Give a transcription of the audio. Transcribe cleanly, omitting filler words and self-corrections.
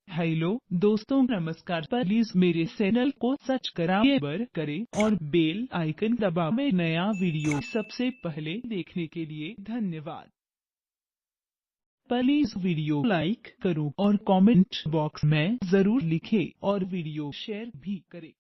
Hello दोस्तों, नमस्कार। Please मेरे चैनल को सब्सक्राइब करें और बेल आइकन दबाएं। नया वीडियो सबसे पहले देखने के लिए धन्यवाद। प्लीज वीडियो लाइक करो और कमेंट बॉक्स में जरूर लिखें और वीडियो शेयर भी करें।